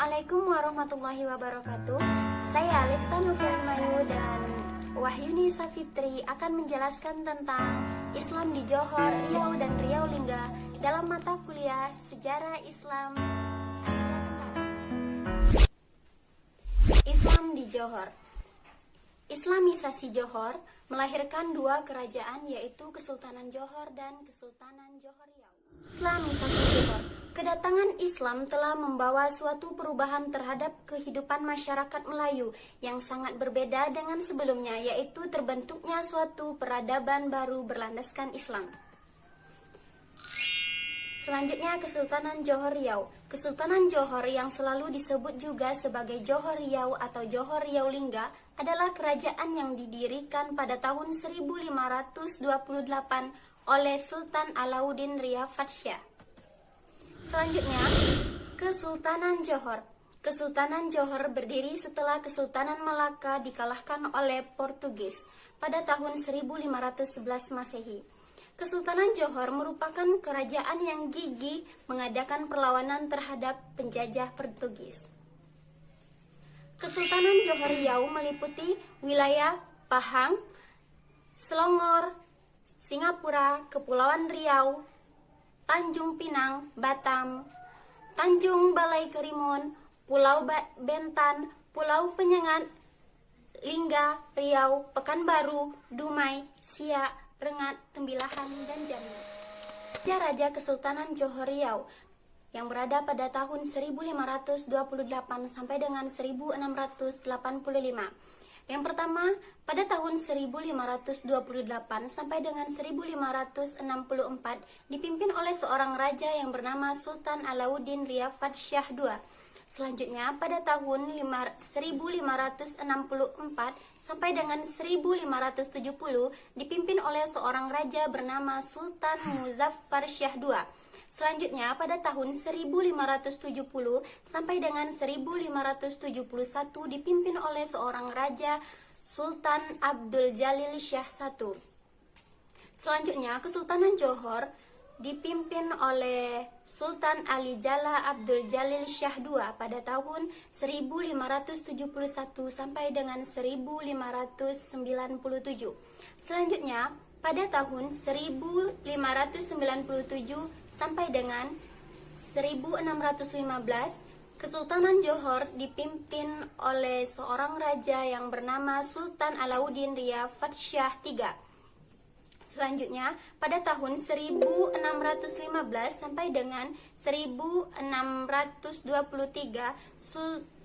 Assalamualaikum warahmatullahi wabarakatuh. Saya Lesta Novelimayu dan Wahyuni Safitri akan menjelaskan tentang Islam di Johor, Riau, dan Riau Lingga dalam mata kuliah Sejarah Islam Asia Tenggara. Islam di Johor. Islamisasi Johor melahirkan dua kerajaan, yaitu Kesultanan Johor dan Kesultanan Johor Riau. Islamisasi Johor. Kedatangan Islam telah membawa suatu perubahan terhadap kehidupan masyarakat Melayu yang sangat berbeda dengan sebelumnya, yaitu terbentuknya suatu peradaban baru berlandaskan Islam. Selanjutnya, Kesultanan Johor Riau. Kesultanan Johor yang selalu disebut juga sebagai Johor Riau atau Johor Riau Lingga adalah kerajaan yang didirikan pada tahun 1528 oleh Sultan Alauddin Riyah Fatsyah. Selanjutnya, Kesultanan Johor. Kesultanan Johor berdiri setelah Kesultanan Malaka dikalahkan oleh Portugis pada tahun 1511 Masehi. Kesultanan Johor merupakan kerajaan yang gigih mengadakan perlawanan terhadap penjajah Portugis. Kesultanan Johor Riau meliputi wilayah Pahang, Selangor, Singapura, Kepulauan Riau, Tanjung Pinang, Batam, Tanjung Balai Karimun, Pulau Bentan, Pulau Penyengat, Lingga, Riau, Pekanbaru, Dumai, Siak, Rengat, Tembilahan, dan Jambi. Raja Kesultanan Johor Riau yang berada pada tahun 1528 sampai dengan 1685. Yang pertama, pada tahun 1528 sampai dengan 1564 dipimpin oleh seorang raja yang bernama Sultan Alauddin Riyah Fatsyah II. Selanjutnya, pada tahun 1564 sampai dengan 1570 dipimpin oleh seorang raja bernama Sultan Muzaffar Shah II. Selanjutnya, pada tahun 1570 sampai dengan 1571 dipimpin oleh seorang raja Sultan Abdul Jalil Shah I. Selanjutnya, Kesultanan Johor dipimpin oleh Sultan Ali Jala Abdul Jalil Shah II pada tahun 1571 sampai dengan 1597. Selanjutnya, pada tahun 1597 sampai dengan 1615, Kesultanan Johor dipimpin oleh seorang raja yang bernama Sultan Alauddin Riyah Fatsyah III. Selanjutnya, pada tahun 1615 sampai dengan 1623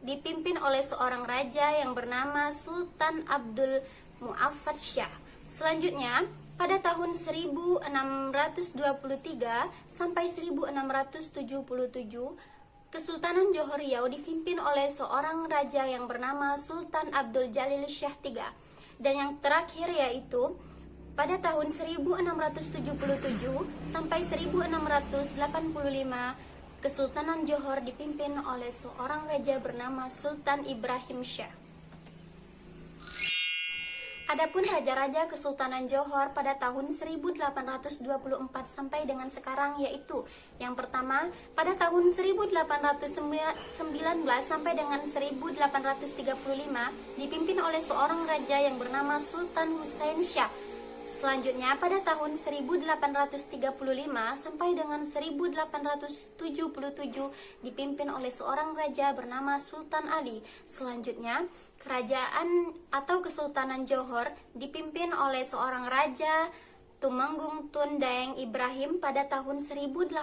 dipimpin oleh seorang raja yang bernama Sultan Abdul Mu'affad Shah. Selanjutnya, pada tahun 1623 sampai 1677, Kesultanan Johor Riau dipimpin oleh seorang raja yang bernama Sultan Abdul Jalil Shah III. Dan yang terakhir yaitu pada tahun 1677 sampai 1685, Kesultanan Johor dipimpin oleh seorang raja bernama Sultan Ibrahim Shah. Adapun raja-raja Kesultanan Johor pada tahun 1824 sampai dengan sekarang yaitu yang pertama, pada tahun 1819 sampai dengan 1835 dipimpin oleh seorang raja yang bernama Sultan Husain Shah. Selanjutnya, pada tahun 1835 sampai dengan 1877 dipimpin oleh seorang raja bernama Sultan Ali. Selanjutnya, kerajaan atau Kesultanan Johor dipimpin oleh seorang raja Tumenggung Tun Daeng Ibrahim pada tahun 1855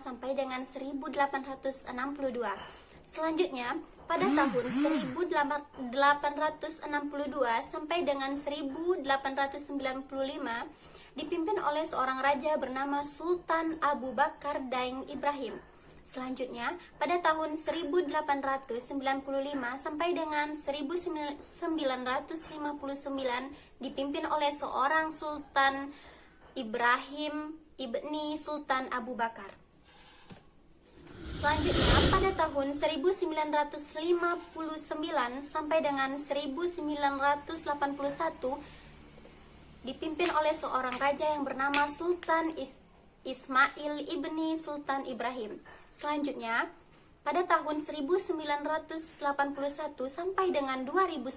sampai dengan 1862. Selanjutnya, pada tahun 1862 sampai dengan 1895 dipimpin oleh seorang raja bernama Sultan Abu Bakar Daeng Ibrahim. Selanjutnya, pada tahun 1895 sampai dengan 1959 dipimpin oleh seorang Sultan Ibrahim ibni Sultan Abu Bakar. Selanjutnya, pada tahun 1959 sampai dengan 1981 dipimpin oleh seorang raja yang bernama Sultan Ismail ibni Sultan Ibrahim. Selanjutnya, pada tahun 1981 sampai dengan 2010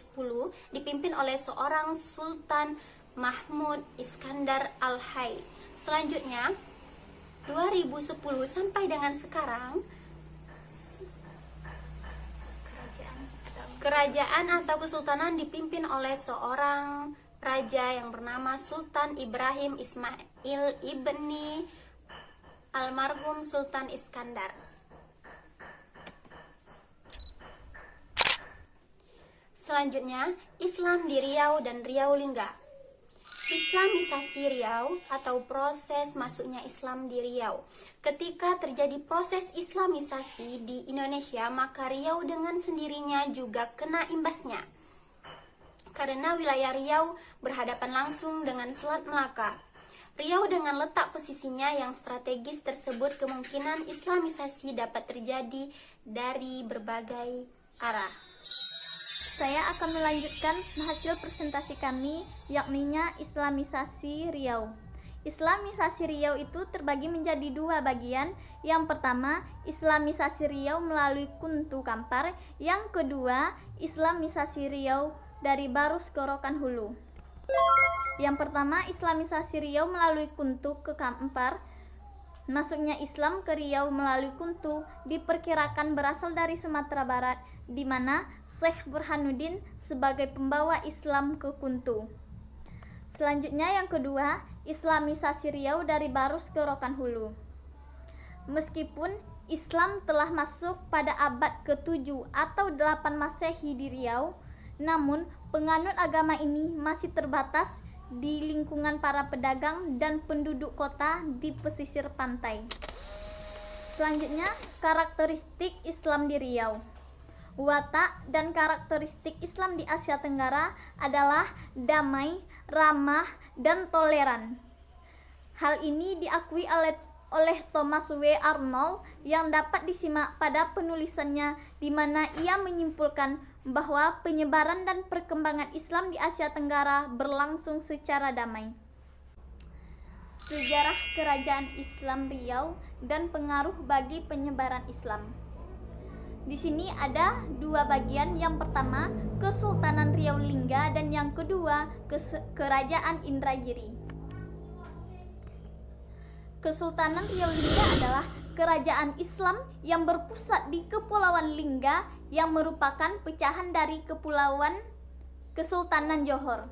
dipimpin oleh seorang Sultan Mahmud Iskandar Al-Hay. Selanjutnya 2010 sampai dengan sekarang kerajaan atau kesultanan dipimpin oleh seorang raja yang bernama Sultan Ibrahim Ismail ibni almarhum Sultan Iskandar. Selanjutnya, Islam di Riau dan Riau Lingga. Islamisasi Riau atau proses masuknya Islam di Riau. Ketika terjadi proses Islamisasi di Indonesia, maka Riau dengan sendirinya juga kena imbasnya. Karena wilayah Riau berhadapan langsung dengan Selat Melaka. Riau dengan letak posisinya yang strategis tersebut kemungkinan Islamisasi dapat terjadi dari berbagai arah. Saya akan melanjutkan hasil presentasi kami, yakninya Islamisasi Riau. Islamisasi Riau itu terbagi menjadi dua bagian. Yang pertama, Islamisasi Riau melalui Kuntu Kampar. Yang kedua, Islamisasi Riau dari Barus ke Rokan Hulu. Yang pertama, Islamisasi Riau melalui Kuntu ke Kampar. Masuknya Islam ke Riau melalui Kuntu diperkirakan berasal dari Sumatera Barat, di mana Syekh Burhanuddin sebagai pembawa Islam ke Kuntu. Selanjutnya yang kedua, Islamisasi Riau dari Barus ke Rokan Hulu. Meskipun Islam telah masuk pada abad ke-7 atau 8 Masehi di Riau, namun penganut agama ini masih terbatas di lingkungan para pedagang dan penduduk kota di pesisir pantai. Selanjutnya, karakteristik Islam di Riau. Watak dan karakteristik Islam di Asia Tenggara adalah damai, ramah, dan toleran. Hal ini diakui oleh Thomas W. Arnold yang dapat disimak pada penulisannya, di mana ia menyimpulkan bahwa penyebaran dan perkembangan Islam di Asia Tenggara berlangsung secara damai. Sejarah Kerajaan Islam Riau dan pengaruh bagi penyebaran Islam. Di sini ada dua bagian, yang pertama Kesultanan Riau Lingga dan yang kedua Kerajaan Indragiri. Kesultanan Riau Lingga adalah kerajaan Islam yang berpusat di Kepulauan Lingga yang merupakan pecahan dari Kepulauan Kesultanan Johor.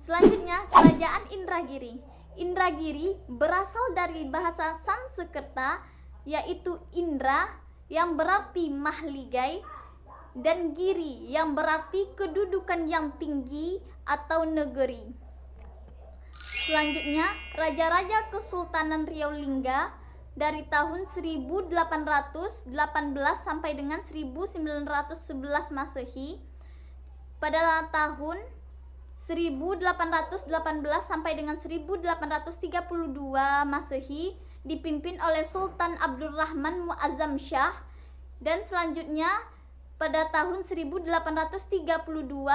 Selanjutnya, Kerajaan Indragiri. Indragiri berasal dari bahasa Sanskerta yaitu Indra yang berarti mahligai dan Giri yang berarti kedudukan yang tinggi atau negeri. Selanjutnya, Raja-Raja Kesultanan Riau Lingga dari tahun 1818 sampai dengan 1911 Masehi. Pada tahun 1818 sampai dengan 1832 Masehi dipimpin oleh Sultan Abdurrahman Muazzam Shah, dan selanjutnya pada tahun 1832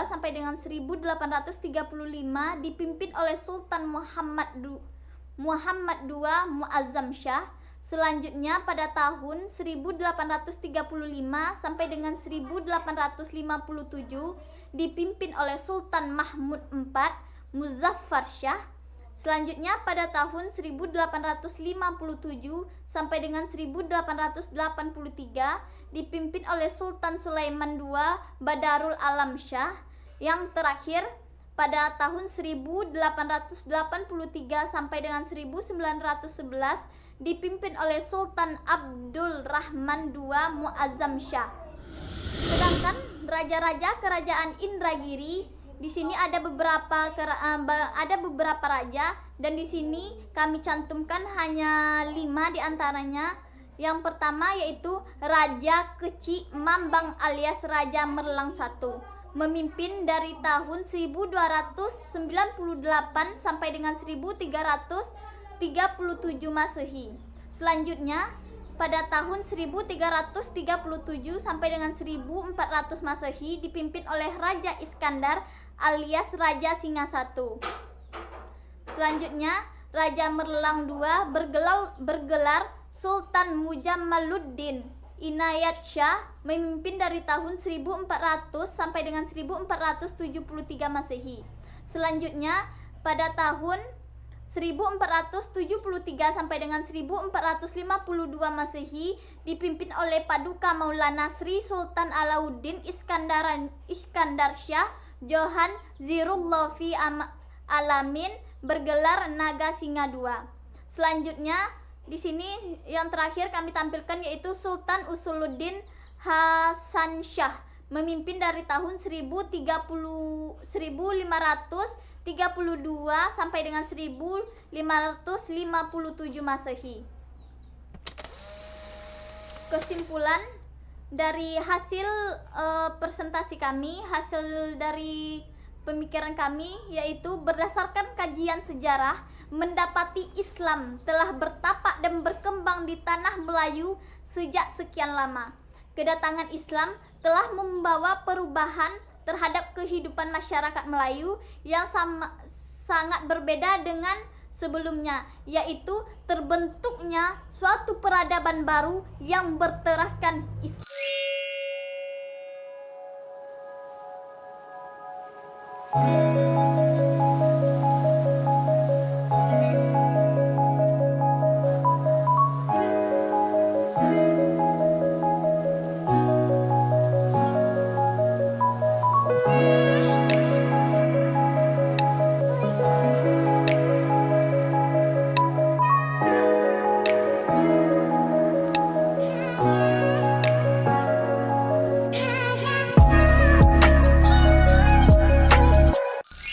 sampai dengan 1835 dipimpin oleh Sultan Muhammad II Muazzam Shah. Selanjutnya pada tahun 1835 sampai dengan 1857 dipimpin oleh Sultan Mahmud IV Muzaffar Shah. Selanjutnya pada tahun 1857 sampai dengan 1883 dipimpin oleh Sultan Sulaiman II Badarul Alam Shah. Yang terakhir pada tahun 1883 sampai dengan 1911 dipimpin oleh Sultan Abdul Rahman II Muazzam Shah. Sedangkan raja-raja kerajaan Indragiri, di sini ada beberapa raja, dan di sini kami cantumkan hanya 5 diantaranya. Yang pertama yaitu Raja Keci Mambang alias Raja Merlang I, memimpin dari tahun 1298 sampai dengan 1337 Masehi. Selanjutnya pada tahun 1337 sampai dengan 1400 Masehi dipimpin oleh Raja Iskandar alias Raja Singa I. Selanjutnya Raja Merlang II bergelar Sultan Mujammaluddin Inayat Shah memimpin dari tahun 1400 sampai dengan 1473 Masehi. Selanjutnya pada tahun 1473 sampai dengan 1452 Masehi dipimpin oleh Paduka Maulana Sri Sultan Alauddin Iskandar Shah Johan Zirullah fi Alamin bergelar Naga Singa II. Selanjutnya di sini yang terakhir kami tampilkan yaitu Sultan Usuluddin Hasan Shah memimpin dari tahun 1532 sampai dengan 1557 Masehi. Kesimpulan dari hasil presentasi kami, hasil dari pemikiran kami yaitu berdasarkan kajian sejarah mendapati Islam telah bertapak dan berkembang di tanah Melayu sejak sekian lama. Kedatangan Islam telah membawa perubahan terhadap kehidupan masyarakat Melayu yang sangat berbeda dengan sebelumnya, yaitu terbentuknya suatu peradaban baru yang berteraskan Islam.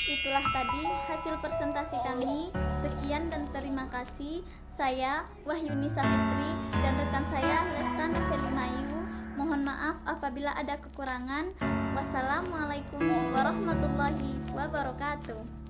Itulah tadi hasil presentasi kami. Sekian dan terima kasih. Saya Wahyunisa Fitri dan rekan saya Lestan Felimayu. Mohon maaf apabila ada kekurangan. Wassalamualaikum warahmatullahi wabarakatuh.